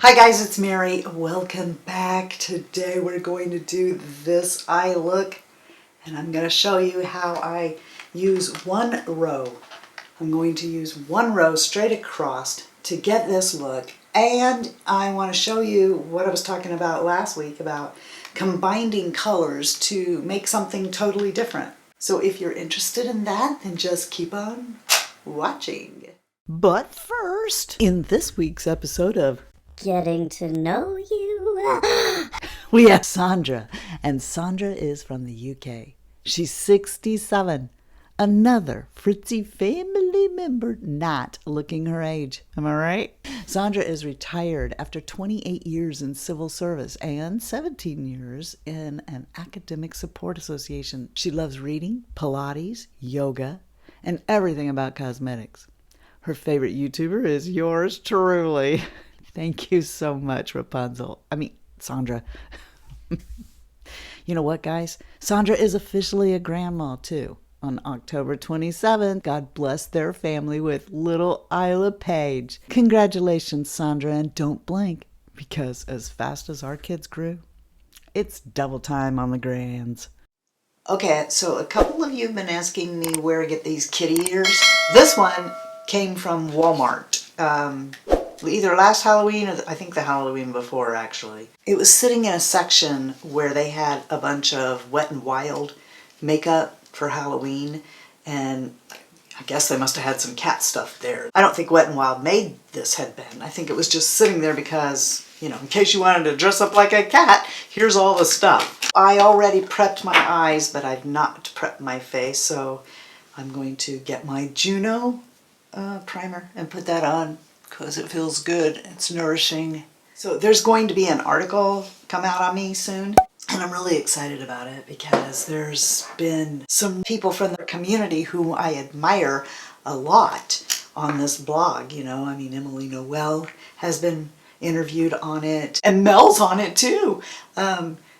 Hi guys, it's Mary. Welcome back. Today we're going to do this eye look and I'm going to show you how I use one row. I'm going to use one row straight across to get this look, and I want to show you what I was talking about last week about combining colors to make something totally different. So if you're interested in that, then just keep on watching. But first, in this week's episode of Getting to Know You, we have Sandra, and Sandra is from the UK. She's 67. Another Fritzy family member not looking her age. Am I right? Sandra is retired after 28 years in civil service and 17 years in an academic support association. She loves reading, Pilates, yoga, and everything about cosmetics. Her favorite YouTuber is yours truly. Thank you so much, Sandra. You know what, guys? Sandra is officially a grandma, too. On October 27th, God bless their family with little Isla Paige. Congratulations, Sandra, and don't blink, because as fast as our kids grew, it's double time on the grands. Okay, so a couple of you have been asking me where to get these kitty ears. This one came from Walmart. Either last Halloween or I think the Halloween before, actually. It was sitting in a section where they had a bunch of Wet n Wild makeup for Halloween, and I guess they must have had some cat stuff there. I don't think Wet n Wild made this headband. I think it was just sitting there because, you know, in case you wanted to dress up like a cat, here's all the stuff. I already prepped my eyes, but I've not prepped my face, so I'm going to get my JUNO primer and put that on, because it feels good. It's nourishing. So there's going to be an article come out on me soon, and I'm really excited about it because there's been some people from the community who I admire a lot on this blog. You know, I mean, Emily Noel has been interviewed on it, and Mel's on it too.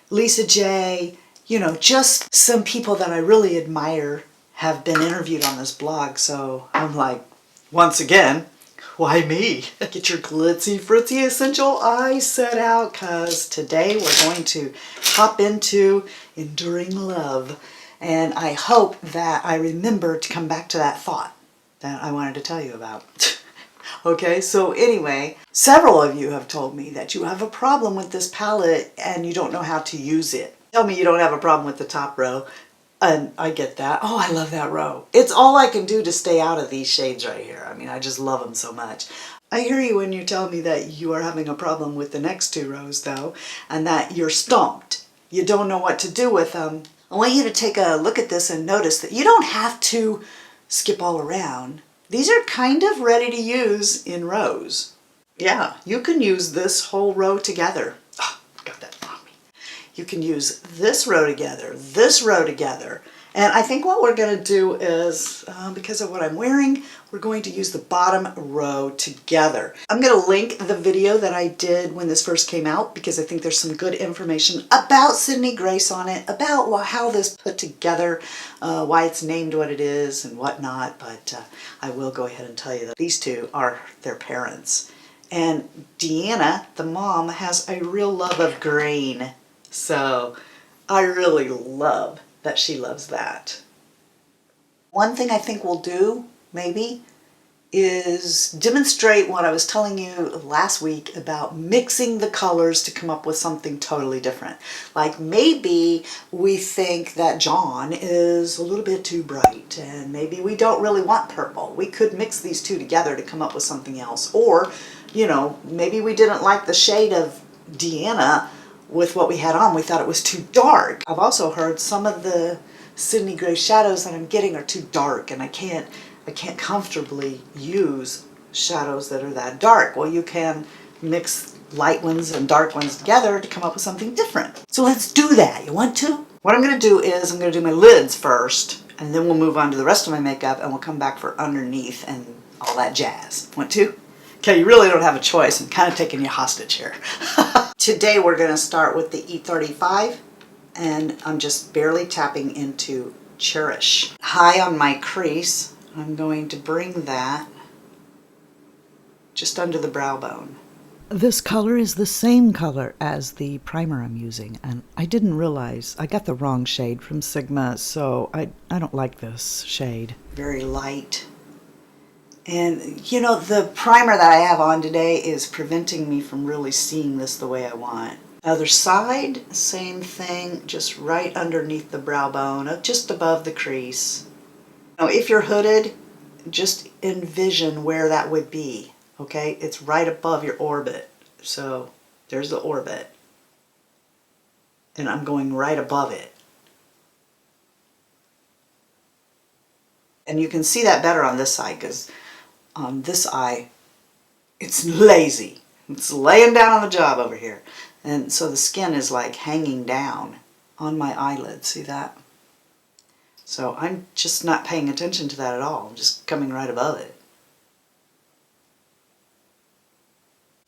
Lisa J, you know, just some people that I really admire have been interviewed on this blog. So I'm like, once again, why me? Get your glitzy fritzy essential eye set out, because today we're going to hop into enduring love. And I hope that I remember to come back to that thought that I wanted to tell you about. Okay, so anyway, several of you have told me that you have a problem with this palette and you don't know how to use it. Tell me you don't have a problem with the top row. And I get that. Oh, I love that row. It's all I can do to stay out of these shades right here. I mean, I just love them so much. I hear you when you tell me that you are having a problem with the next two rows, though, and that you're stumped. You don't know what to do with them. I want you to take a look at this and notice that you don't have to skip all around. These are kind of ready to use in rows. Yeah, you can use this whole row together. Oh, got that on me. You can use this row together, and I think what we're going to do is, because of what I'm wearing, we're going to use the bottom row together. I'm going to link the video that I did when this first came out, because I think there's some good information about Sydney Grace on it, about how this put together, why it's named what it is and whatnot, but I will go ahead and tell you that these two are their parents. And Deanna, the mom, has a real love of green. So I really love that she loves that. One thing I think we'll do, maybe, is demonstrate what I was telling you last week about mixing the colors to come up with something totally different. Like maybe we think that John is a little bit too bright and maybe we don't really want purple. We could mix these two together to come up with something else. Or, you know, maybe we didn't like the shade of Deanna with what we had on. We thought it was too dark. I've also heard some of the Sydney Grace shadows that I'm getting are too dark and I can't comfortably use shadows that are that dark. Well, you can mix light ones and dark ones together to come up with something different. So let's do that. You want to? What I'm going to do is I'm going to do my lids first, and then we'll move on to the rest of my makeup and we'll come back for underneath and all that jazz. Want to? Okay, you really don't have a choice. I'm kind of taking you hostage here. Today we're going to start with the E35, and I'm just barely tapping into Cherish. High on my crease, I'm going to bring that just under the brow bone. This color is the same color as the primer I'm using, and I didn't realize I got the wrong shade from Sigma, so I don't like this shade. Very light. And you know, the primer that I have on today is preventing me from really seeing this the way I want. Other side, same thing, just right underneath the brow bone, just above the crease. Now, if you're hooded, just envision where that would be, okay? It's right above your orbit. So there's the orbit. And I'm going right above it. And you can see that better on this side because on this eye, it's lazy. It's laying down on the job over here. And so the skin is like hanging down on my eyelid. See that? So I'm just not paying attention to that at all. I'm just coming right above it.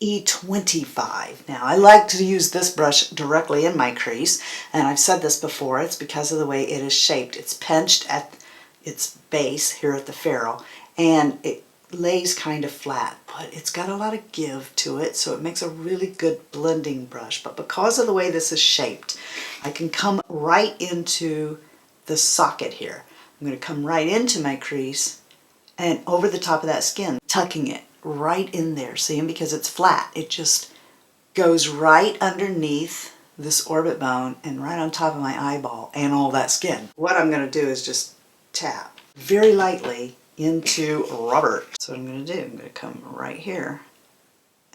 E25. Now I like to use this brush directly in my crease, and I've said this before, it's because of the way it is shaped. It's pinched at its base here at the ferrule, and it lays kind of flat, but it's got a lot of give to it, so it makes a really good blending brush. But because of the way this is shaped, I can come right into the socket here. I'm going to come right into my crease and over the top of that skin, tucking it right in there. See, and because it's flat, it just goes right underneath this orbit bone and right on top of my eyeball and all that skin. What I'm going to do is just tap very lightly into Robert. So what I'm going to do, I'm going to come right here.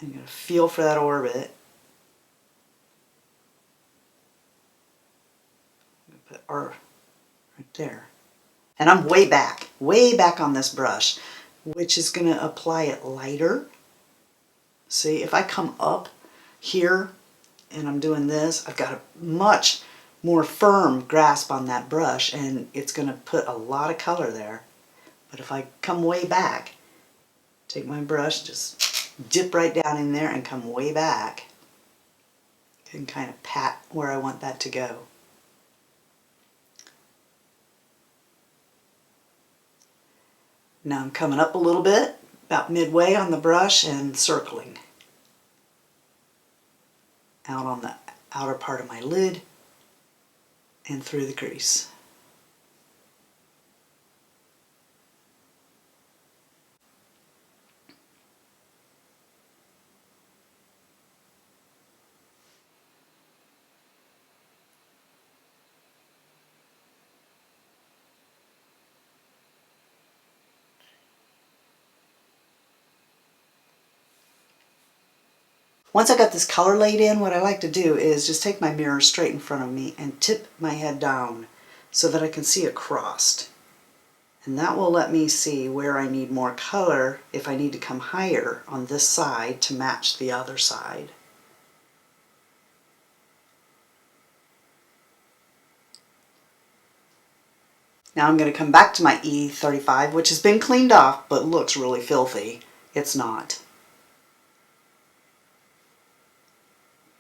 I'm going to feel for that orbit. I'm going to put R right there. And I'm way back on this brush, which is going to apply it lighter. See, if I come up here and I'm doing this, I've got a much more firm grasp on that brush, and it's going to put a lot of color there. But if I come way back, take my brush, just dip right down in there and come way back, I can kind of pat where I want that to go. Now I'm coming up a little bit, about midway on the brush, and circling out on the outer part of my lid and through the crease. Once I got this color laid in, what I like to do is just take my mirror straight in front of me and tip my head down so that I can see across. And that will let me see where I need more color if I need to come higher on this side to match the other side. Now I'm going to come back to my E35, which has been cleaned off but looks really filthy. It's not.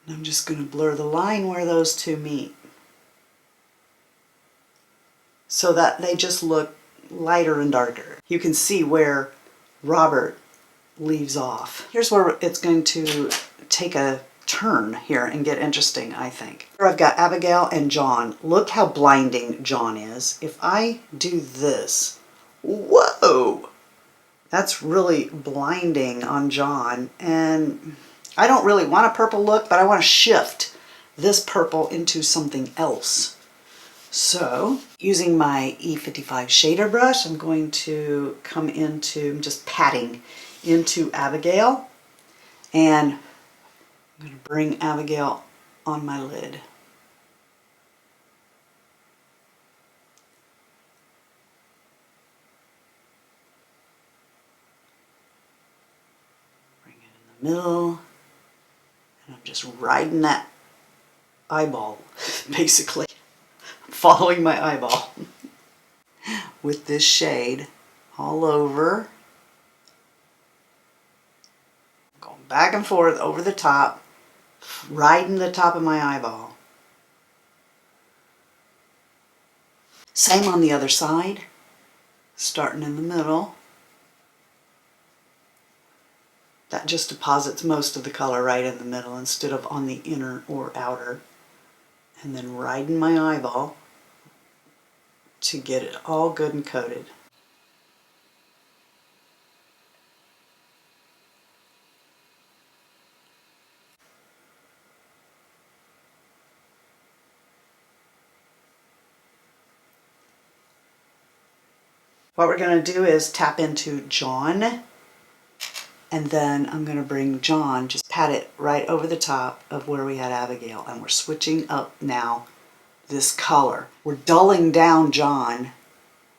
I'm just going to blur the line where those two meet so that they just look lighter and darker. You can see where Robert leaves off. Here's where it's going to take a turn here and get interesting, I think. Here I've got Abigail and John. Look how blinding John is. If I do this, whoa! That's really blinding on John, and I don't really want a purple look, but I want to shift this purple into something else. So, using my E55 shader brush, I'm going to come into, I'm just patting into Abigail, and I'm going to bring Abigail on my lid. Bring it in the middle. And I'm just riding that eyeball, basically. Following my eyeball with this shade all over. Going back and forth over the top, riding the top of my eyeball. Same on the other side, starting in the middle. That just deposits most of the color right in the middle instead of on the inner or outer. And then right in my eyeball to get it all good and coated. What we're going to do is tap into John, and then I'm going to bring John, just pat it right over the top of where we had Abigail, and we're switching up now this color. We're dulling down John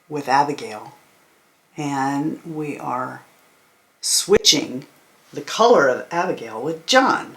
with Abigail, and we are switching the color of Abigail with John.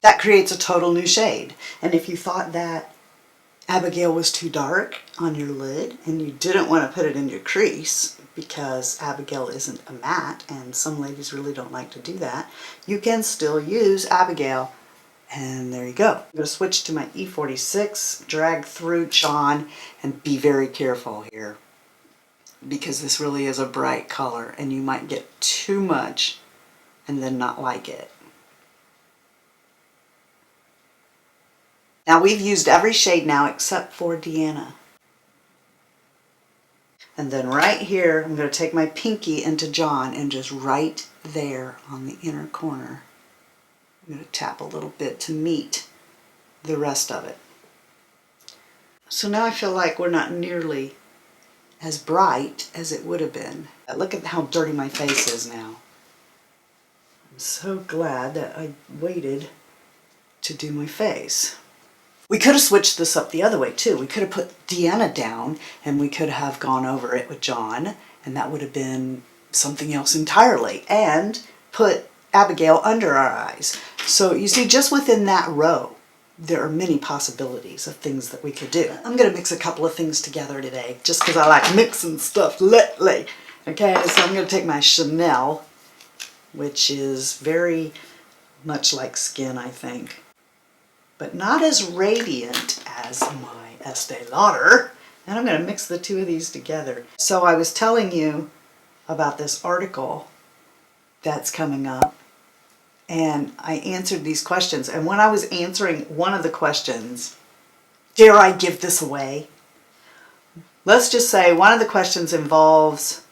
That creates a total new shade. And if you thought that Abigail was too dark on your lid and you didn't want to put it in your crease because Abigail isn't a matte and some ladies really don't like to do that, you can still use Abigail. And there you go. I'm going to switch to my E46, drag through John, and be very careful here because this really is a bright color and you might get too much and then not like it. Now we've used every shade now except for Deanna. And then right here, I'm going to take my pinky into John and just right there on the inner corner, I'm going to tap a little bit to meet the rest of it. So now I feel like we're not nearly as bright as it would have been. Look at how dirty my face is now. I'm so glad that I waited to do my face. We could have switched this up the other way too. We could have put Deanna down and we could have gone over it with John, and that would have been something else entirely, and put Abigail under our eyes. So you see, just within that row, there are many possibilities of things that we could do. I'm going to mix a couple of things together today just because I like mixing stuff lately. Okay, so I'm going to take my Chanel, which is very much like skin, I think, but not as radiant as my Estee Lauder. And I'm going to mix the two of these together. So I was telling you about this article that's coming up, and I answered these questions. And when I was answering one of the questions, dare I give this away? Let's just say one of the questions involves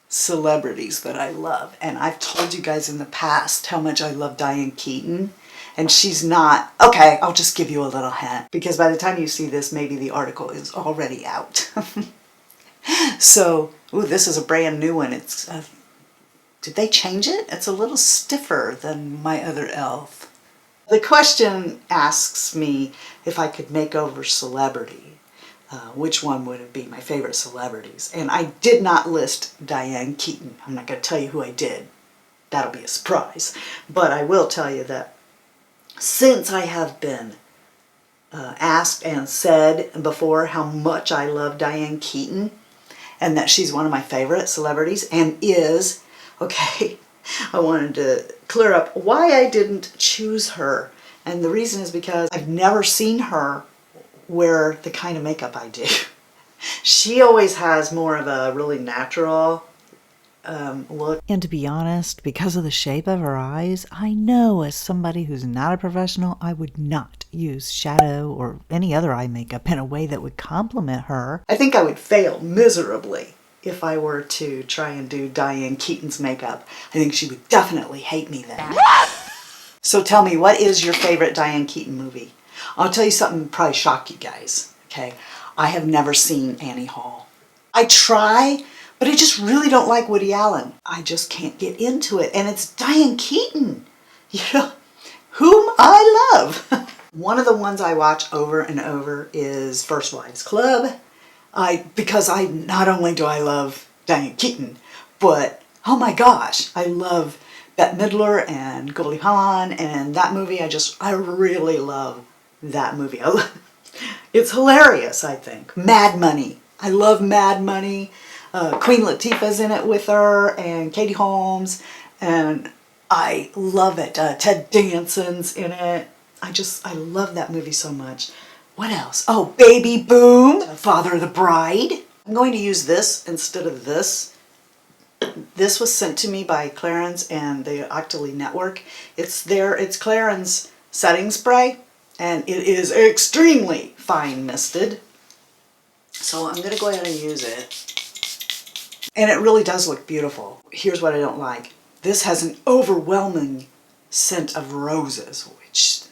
celebrities that I love. And I've told you guys in the past how much I love Diane Keaton. And she's not, okay, I'll just give you a little hint, because by the time you see this, maybe the article is already out. So, ooh, this is a brand new one. It's, did they change it? It's a little stiffer than my other e.l.f. The question asks me if I could make over celebrity. Which one would be my favorite celebrities? And I did not list Diane Keaton. I'm not going to tell you who I did. That'll be a surprise. But I will tell you that since I have been asked and said before how much I love Diane Keaton and that she's one of my favorite celebrities and is, okay, I wanted to clear up why I didn't choose her. And the reason is because I've never seen her wear the kind of makeup I do. She always has more of a really natural look. And to be honest, because of the shape of her eyes, I know as somebody who's not a professional, I would not use shadow or any other eye makeup in a way that would complement her. I think I would fail miserably if I were to try and do Diane Keaton's makeup. I think she would definitely hate me then. So tell me, what is your favorite Diane Keaton movie? I'll tell you something that probably shock you guys, okay? I have never seen Annie Hall. I try, but I just really don't like Woody Allen. I just can't get into it. And it's Diane Keaton, you know, whom I love. One of the ones I watch over and over is First Wives Club. Because not only do I love Diane Keaton, but oh my gosh, I love Bette Midler and Goldie Hawn and that movie. I really love that movie. It's hilarious, I think. Mad Money. I love Mad Money. Queen Latifah's in it with her, and Katie Holmes, and I love it. Ted Danson's in it. I love that movie so much. What else? Oh, Baby Boom, Father of the Bride. I'm going to use this instead of this. This was sent to me by Clarins and the Octoly Network. It's Clarins setting spray, and it is extremely fine misted. So I'm going to go ahead and use it. And it really does look beautiful. Here's what I don't like. This has an overwhelming scent of roses, which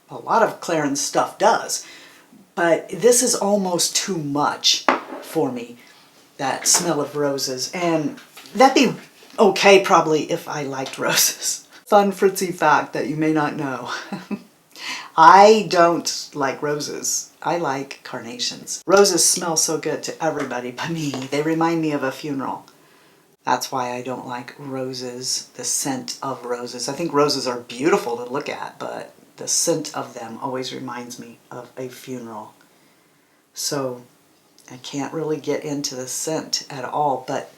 a lot of Clarins stuff does. But this is almost too much for me, that smell of roses. And that'd be okay probably if I liked roses. Fun fritzy fact that you may not know. I don't like roses. I like carnations. Roses smell so good to everybody but me. They remind me of a funeral. That's why I don't like roses, the scent of roses. I think roses are beautiful to look at, but the scent of them always reminds me of a funeral. So I can't really get into the scent at all, but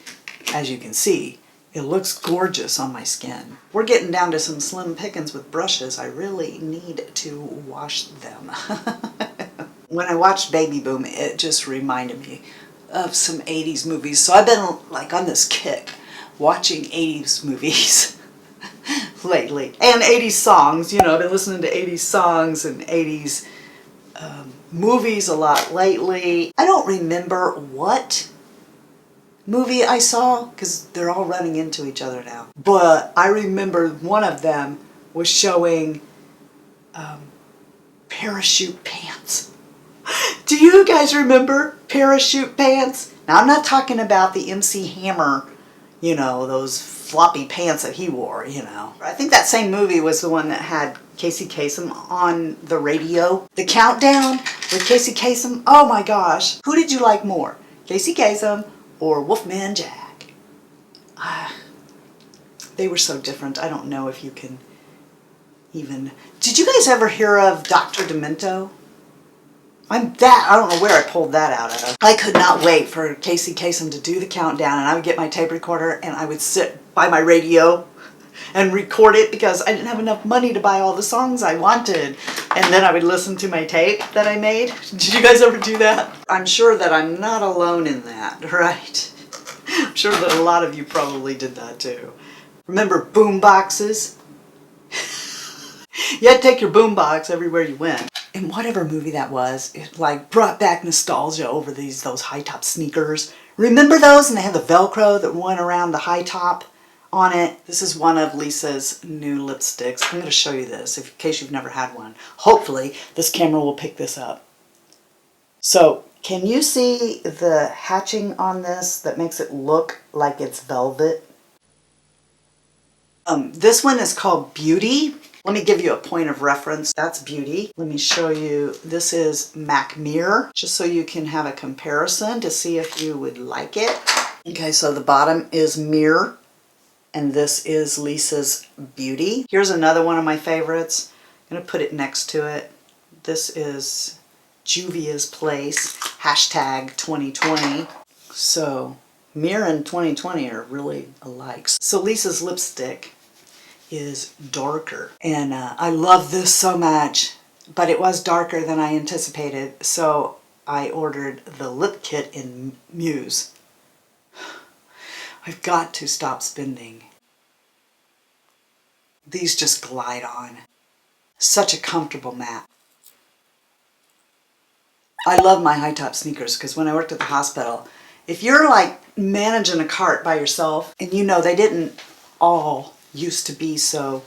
as you can see, it looks gorgeous on my skin. We're getting down to some slim pickings with brushes. I really need to wash them. When I watched Baby Boom, it just reminded me of some 80s movies. So I've been like on this kick watching 80s movies lately. And 80s songs, you know, I've been listening to 80s songs and 80s movies a lot lately. I don't remember what movie I saw because they're all running into each other now. But I remember one of them was showing parachute pants. Do you guys remember parachute pants? Now I'm not talking about the MC Hammer, you know, those floppy pants that he wore, you know. I think that same movie was the one that had Casey Kasem on the radio. The Countdown with Casey Kasem. Oh my gosh. Who did you like more? Casey Kasem or Wolfman Jack? They were so different. I don't know if you can even... Did you guys ever hear of Dr. Demento? I don't know where I pulled that out of. I could not wait for Casey Kasem to do the countdown, and I would get my tape recorder and I would sit by my radio and record it because I didn't have enough money to buy all the songs I wanted. And then I would listen to my tape that I made. Did you guys ever do that? I'm sure that I'm not alone in that, right? I'm sure that a lot of you probably did that too. Remember boom boxes? You had to take your boom box everywhere you went. In whatever movie that was, it like brought back nostalgia over those high top sneakers. Remember those? And they had the Velcro that went around the high top on it. This is one of Lisa's new lipsticks. I'm going to show you this in case you've never had one. Hopefully this camera will pick this up. So can you see the hatching on this that makes it look like it's velvet? This one is called Beauty. Let me give you a point of reference. That's Beauty. Let me show you. This is Mac Mirror, just so you can have a comparison to see if you would like it. Okay, so the bottom is Mirror, and this is Lisa's Beauty. Here's another one of my favorites. I'm going to put it next to it. This is Juvia's Place, hashtag 2020. So Mirror and 2020 are really alike. So Lisa's lipstick is darker, and I love this so much, but it was darker than I anticipated, so I ordered the lip kit in Muse. I've got to stop spending. These just glide on. Such a comfortable matte. I love my high top sneakers because when I worked at the hospital, if you're like managing a cart by yourself, and you know they didn't all used to be so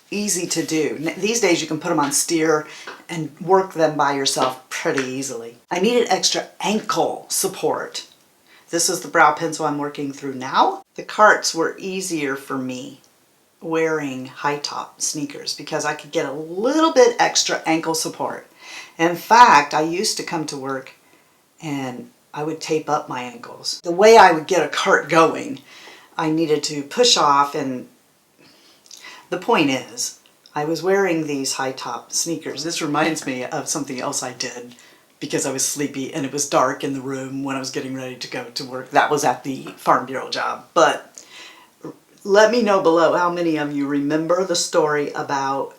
easy to do. These days you can put them on steer and work them by yourself pretty easily. I needed extra ankle support. This is the brow pencil I'm working through now. The carts were easier for me wearing high top sneakers because I could get a little bit extra ankle support. In fact, I used to come to work and I would tape up my ankles. The way I would get a cart going, I needed to push off, and the point is, I was wearing these high top sneakers. This reminds me of something else I did because I was sleepy and it was dark in the room when I was getting ready to go to work. That was at the Farm Bureau job. But let me know below how many of you remember the story about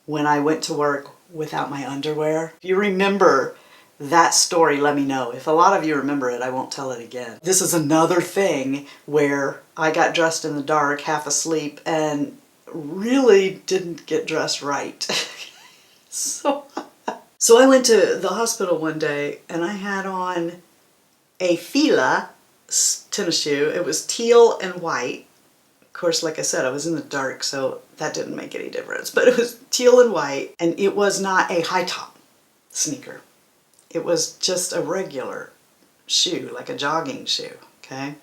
when I went to work without my underwear. If you remember that story, let me know. If a lot of you remember it, I won't tell it again. This is another thing where I got dressed in the dark, half asleep, and really didn't get dressed right. So I went to the hospital one day and I had on a Fila tennis shoe. It was teal and white. Of course, like I said, I was in the dark, so that didn't make any difference. But it was teal and white, and it was not a high top sneaker. It was just a regular shoe, like a jogging shoe, okay?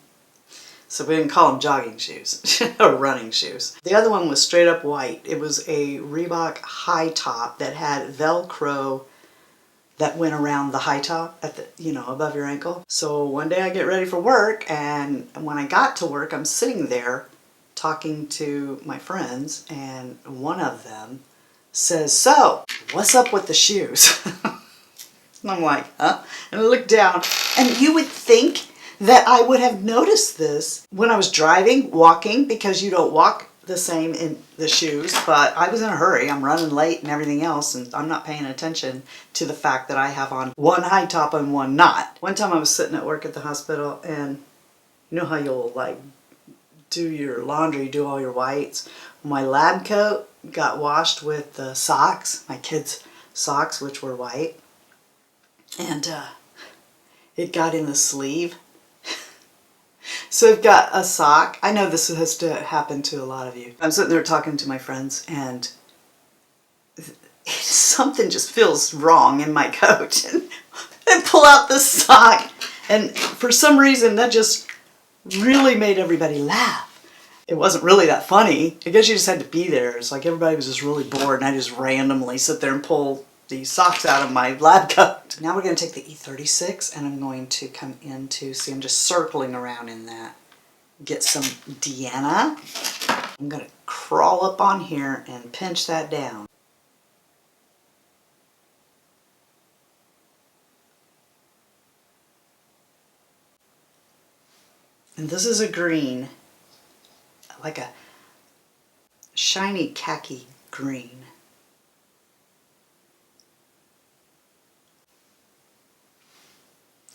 So we didn't call them jogging shoes, or running shoes. The other one was straight up white. It was a Reebok high top that had Velcro that went around the high top at the, you know, above your ankle. So one day I get ready for work, and when I got to work, I'm sitting there talking to my friends, and one of them says, "So, what's up with the shoes?" And I'm like, huh? And I look down, and you would think that I would have noticed this when I was driving, walking, because you don't walk the same in the shoes, but I was in a hurry. I'm running late and everything else, and I'm not paying attention to the fact that I have on one high top and one not. One time I was sitting at work at the hospital, and you know how you'll like do your laundry, do all your whites? My lab coat got washed with the socks, my kids' socks, which were white, and it got in the sleeve. So I've got a sock. I know this has to happen to a lot of you. I'm sitting there talking to my friends, and something just feels wrong in my coat. And I pull out the sock, and for some reason that just really made everybody laugh. It wasn't really that funny. I guess you just had to be there. It's like everybody was just really bored, and I just randomly sit there and pull these socks out of my lab coat. Now we're going to take the E36, and I'm going to come into, see, I'm just circling around in that. Get some Deanna. I'm going to crawl up on here and pinch that down. And this is a green, like a shiny khaki green.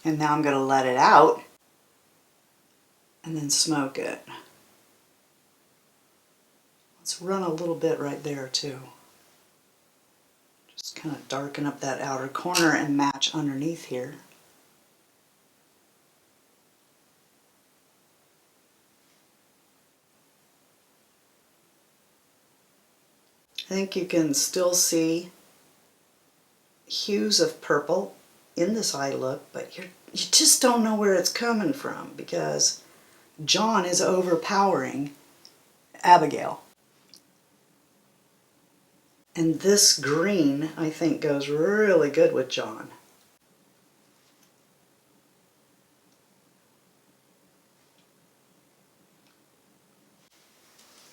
And now I'm going to let it out and then smoke it. Let's run a little bit right there too. Just kind of darken up that outer corner and match underneath here. I think you can still see hues of purple in this eye look, but you just don't know where it's coming from because John is overpowering Abigail. And this green, I think, goes really good with John.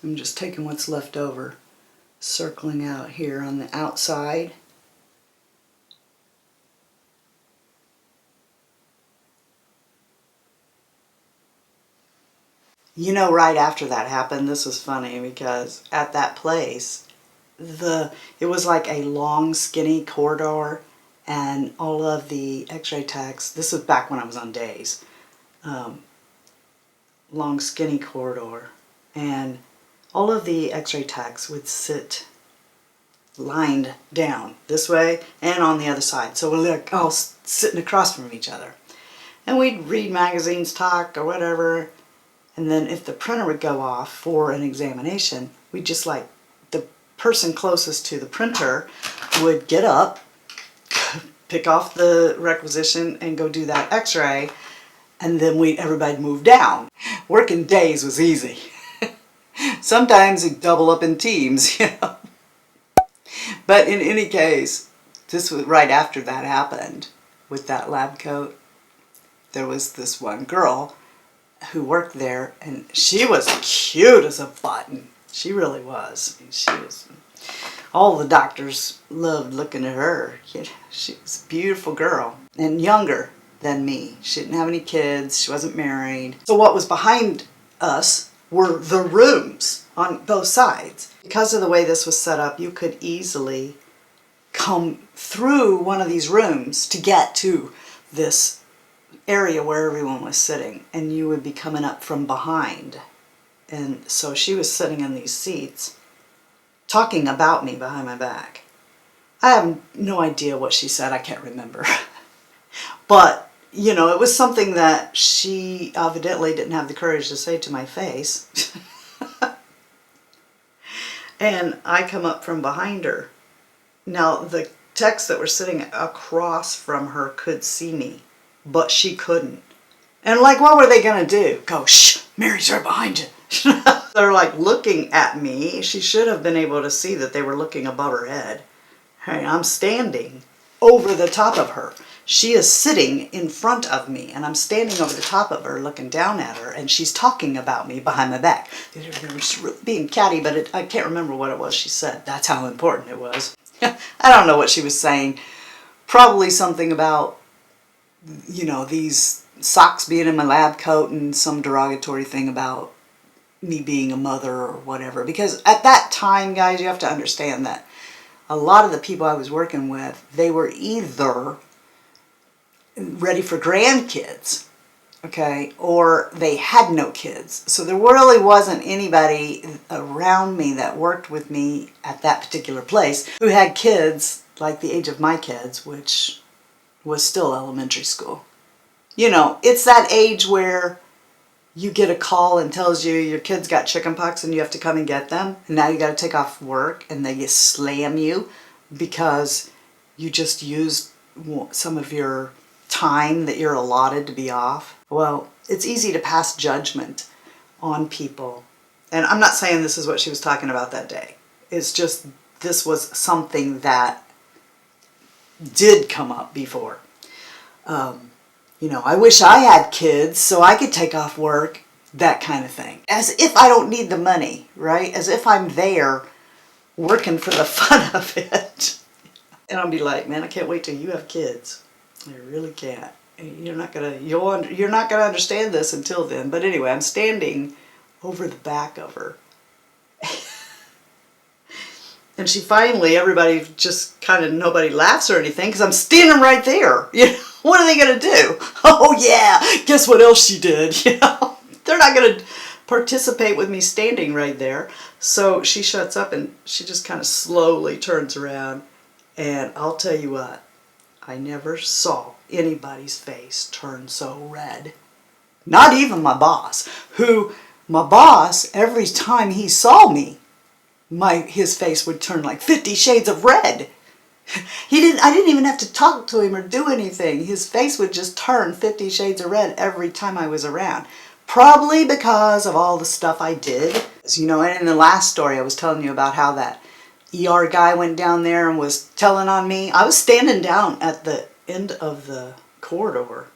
I'm just taking what's left over, circling out here on the outside. You know, right after that happened, this was funny because at that place, it was like a long skinny corridor, and all of the x-ray techs, this was back when I was on days, long skinny corridor, and all of the x-ray techs would sit lined down this way and on the other side. So we're like all sitting across from each other. And we'd read magazines, talk, or whatever. And then if the printer would go off for an examination, we'd just like, the person closest to the printer would get up, pick off the requisition, and go do that x-ray. And then everybody'd move down. Working days was easy. Sometimes it'd double up in teams, you know. But in any case, this was right after that happened with that lab coat. There was this one girl who worked there, and she was cute as a button. She really was. She was All the doctors loved looking at her. You know, she was a beautiful girl and younger than me. She didn't have any kids. She wasn't married. So what was behind us were the rooms on both sides. Because of the way this was set up, you could easily come through one of these rooms to get to this area where everyone was sitting, and you would be coming up from behind. And so she was sitting in these seats talking about me behind my back. I have no idea what she said. I can't remember. But, you know, it was something that she evidently didn't have the courage to say to my face. And I come up from behind her. Now, the techs that were sitting across from her could see me, but she couldn't. And like, what were they going to do? Go, shh, Mary's right behind you. They're like looking at me. She should have been able to see that they were looking above her head. Hey, I'm standing over the top of her. She is sitting in front of me, and I'm standing over the top of her looking down at her, and she's talking about me behind my back. She's being catty, but I can't remember what it was she said. That's how important it was. I don't know what she was saying. Probably something about, you know, these socks being in my lab coat and some derogatory thing about me being a mother or whatever. Because at that time, guys, you have to understand that a lot of the people I was working with, they were either ready for grandkids, okay, or they had no kids. So there really wasn't anybody around me that worked with me at that particular place who had kids like the age of my kids, which was still elementary school. You know, it's that age where you get a call and tells you your kid's got chickenpox and you have to come and get them, and now you got to take off work, and they just slam you because you just used some of your time that you're allotted to be off. Well, it's easy to pass judgment on people. And I'm not saying this is what she was talking about that day. It's just this was something that did come up before. You know, I wish I had kids so I could take off work, that kind of thing. As if I don't need the money, right? As if I'm there working for the fun of it. And I'll be like, man, I can't wait till you have kids. I really can't. You're not gonna understand this until then. But anyway, I'm standing over the back of her. And she finally, everybody just kind of, nobody laughs or anything because I'm standing right there. You know, what are they going to do? Oh yeah, guess what else she did? You know, they're not going to participate with me standing right there. So she shuts up and she just kind of slowly turns around. And I'll tell you what, I never saw anybody's face turn so red. Not even my boss, my boss, every time he saw me, his face would turn like 50 shades of red. I didn't even have to talk to him or do anything. His face would just turn 50 shades of red every time I was around. Probably because of all the stuff I did. You know, and in the last story I was telling you about how that ER guy went down there and was telling on me. I was standing down at the end of the corridor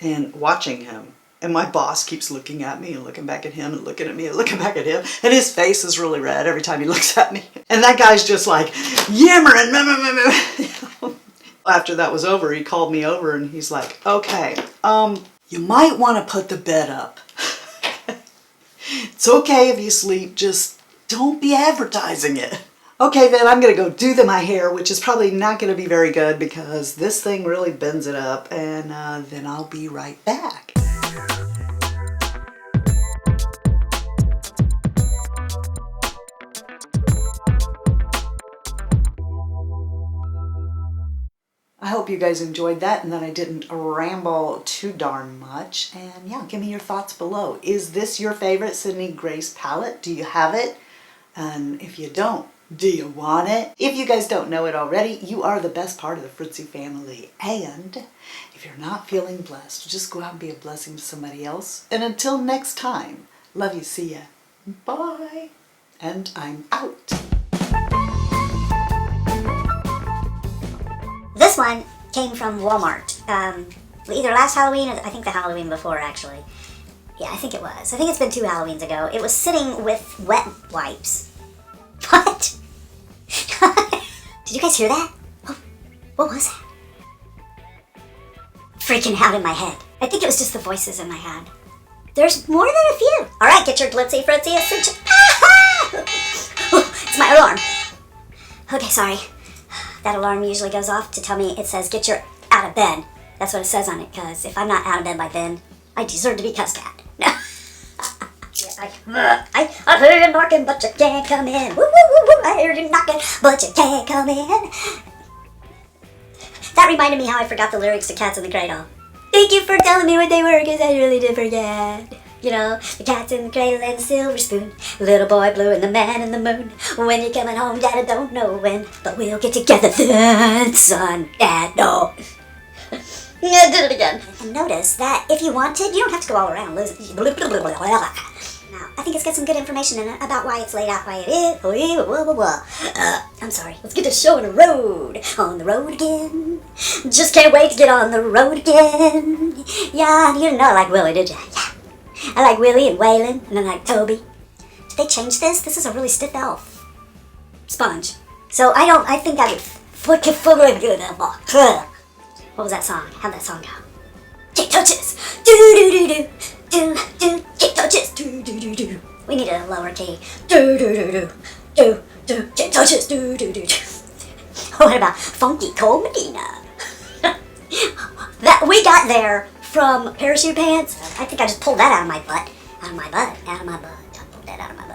and watching him. And my boss keeps looking at me and looking back at him and looking at me and looking back at him. And his face is really red every time he looks at me. And that guy's just like yammering. After that was over, he called me over and he's like, okay, you might want to put the bed up. It's okay if you sleep, just don't be advertising it. Okay, then I'm going to go do my hair, which is probably not going to be very good because this thing really bends it up. And then I'll be right back. I hope you guys enjoyed that and that I didn't ramble too darn much. And yeah, give me your thoughts below. Is this your favorite Sydney Grace palette? Do you have it? And if you don't, do you want it? If you guys don't know it already, you are the best part of the Fritzy family. And if you're not feeling blessed, just go out and be a blessing to somebody else. And until next time, love you, see ya. Bye. And I'm out. This one came from Walmart. Either last Halloween or I think the Halloween before, actually. Yeah, I think it was. I think it's been 2 Halloweens ago. It was sitting with wet wipes. What? Did you guys hear that? What was that? Freaking out in my head. I think it was just the voices in my head. There's more than a few. All right, get your glitzy fritzy ascension. It's my alarm. Okay, sorry. That alarm usually goes off to tell me it says get your out of bed. That's what it says on it, because if I'm not out of bed by then, I deserve to be cussed at. No. I heard you knocking, but you can't come in. Woo, woo, woo, woo. I heard you knocking, but you can't come in. That reminded me how I forgot the lyrics to Cats in the Cradle. Thank you for telling me what they were, because I really did forget. You know, the cat's in the cradle and the silver spoon, little boy blue and the man in the moon. When you're coming home, Dad, I don't know when, but we'll get together then, son, Dad, no. I did it again. And notice that if you wanted, you don't have to go all around. Now, I think it's got some good information in it about why it's laid out why it is. I'm sorry. Let's get this show on the road. On the road again. Just can't wait to get on the road again. Yeah, you didn't know I like Willie, did you? Yeah. I like Willie and Waylon, and I like Toby. Did they change this? This is a really stiff e.l.f. sponge. So I think I would what was that song? How'd that song go? Kick touches! Do-do-do-do! Do-do! Kick touches! Do-do-do-do! We need a lower key. Do-do-do-do! Do-do! Kick touches! Do-do-do-do! What about Funky Cole Medina? That we got there from Parachute Pants. I think I just pulled that out of my butt. Out of my butt. I pulled that out of my